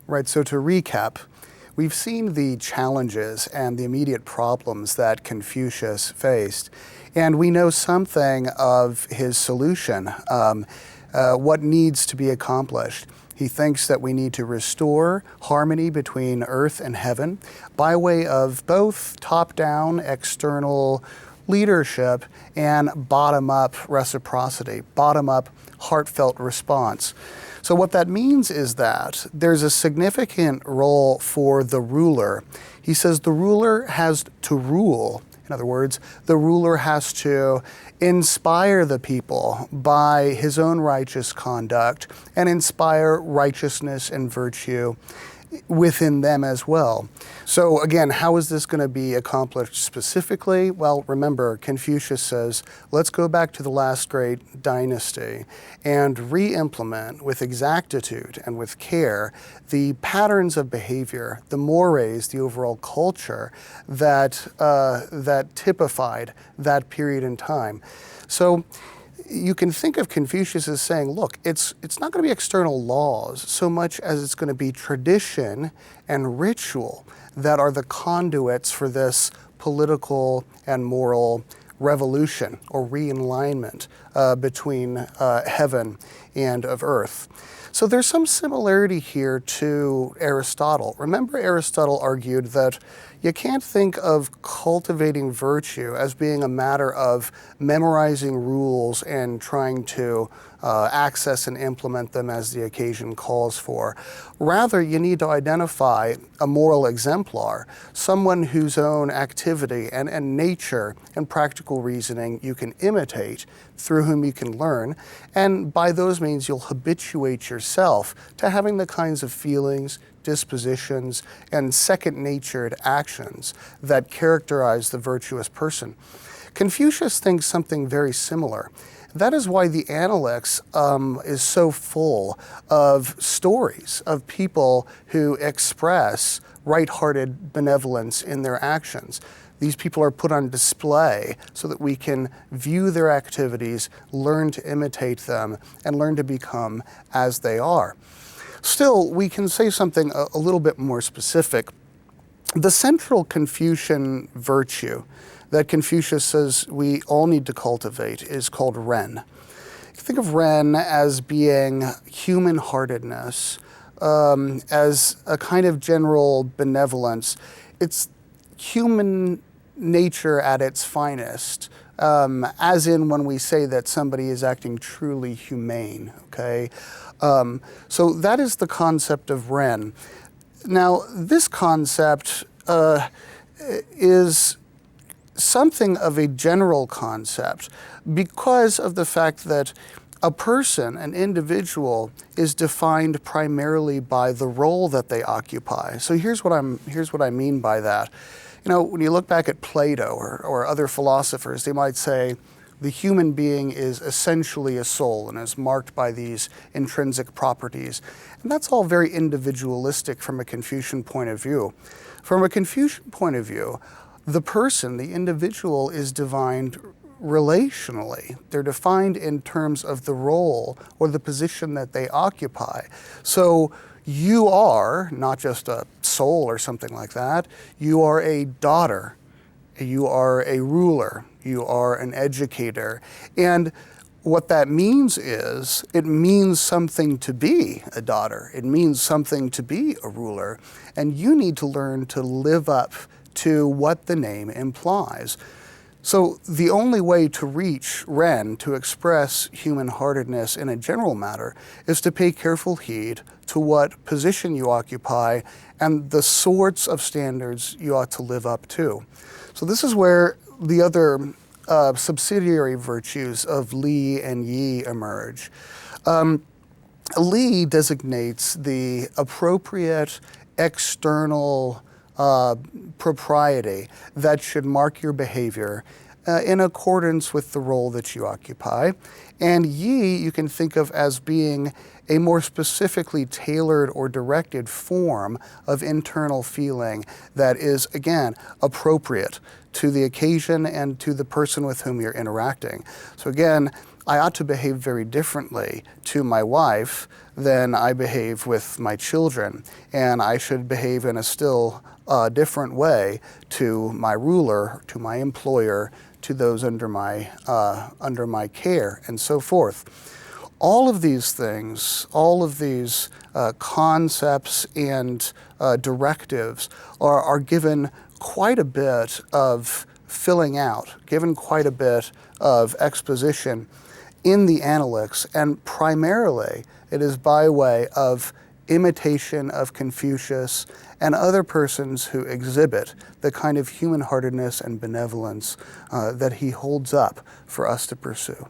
Right, so to recap, we've seen the challenges and the immediate problems that Confucius faced, and we know something of his solution, what needs to be accomplished. He thinks that we need to restore harmony between earth and heaven by way of both top-down external leadership and bottom-up reciprocity, bottom-up heartfelt response. So what that means is that there's a significant role for the ruler. He says the ruler has to rule. In other words, the ruler has to inspire the people by his own righteous conduct and inspire righteousness and virtue within them as well. So again, how is this going to be accomplished specifically? Well, remember, Confucius says, let's go back to the last great dynasty and re-implement with exactitude and with care the patterns of behavior, the mores, the overall culture that typified that period in time. So you can think of Confucius as saying, look, it's not going to be external laws so much as it's going to be tradition and ritual that are the conduits for this political and moral revolution or realignment between heaven and of earth. So there's some similarity here to Aristotle. Remember, Aristotle argued that you can't think of cultivating virtue as being a matter of memorizing rules and trying to access and implement them as the occasion calls for. Rather, you need to identify a moral exemplar, someone whose own activity and nature and practical reasoning you can imitate, through whom you can learn, and by those means you'll habituate yourself to having the kinds of feelings, dispositions, and second-natured actions that characterize the virtuous person. Confucius thinks something very similar. That is why the Analects is so full of stories of people who express right-hearted benevolence in their actions. These people are put on display so that we can view their activities, learn to imitate them, and learn to become as they are. Still, we can say something a little bit more specific. The central Confucian virtue that Confucius says we all need to cultivate is called Ren. Think of Ren as being human-heartedness, as a kind of general benevolence. It's human nature at its finest, as in when we say that somebody is acting truly humane, okay? So that is the concept of Ren. Now, this concept is something of a general concept because of the fact that a person, an individual, is defined primarily by the role that they occupy. So here's what I mean by that. You know, when you look back at Plato or other philosophers, they might say the human being is essentially a soul and is marked by these intrinsic properties. And that's all very individualistic from a Confucian point of view. From a Confucian point of view, the person, the individual, is defined relationally. They're defined in terms of the role or the position that they occupy. So you are not just a soul or something like that. You are a daughter. You are a ruler. You are an educator. And what that means is it means something to be a daughter. It means something to be a ruler. And you need to learn to live up to what the name implies. So the only way to reach Ren, to express human-heartedness in a general matter, is to pay careful heed to what position you occupy and the sorts of standards you ought to live up to. So this is where the other subsidiary virtues of Li and Yi emerge. Li designates the appropriate external propriety that should mark your behavior in accordance with the role that you occupy. And Yi you can think of as being a more specifically tailored or directed form of internal feeling that is, again, appropriate to the occasion and to the person with whom you're interacting. So again, I ought to behave very differently to my wife than I behave with my children, and I should behave in a still different way to my ruler, to my employer, to those under my care, and so forth. All of these things, all of these concepts and directives are given quite a bit of filling out, given quite a bit of exposition in the Analects, and primarily it is by way of imitation of Confucius and other persons who exhibit the kind of human-heartedness and benevolence that he holds up for us to pursue.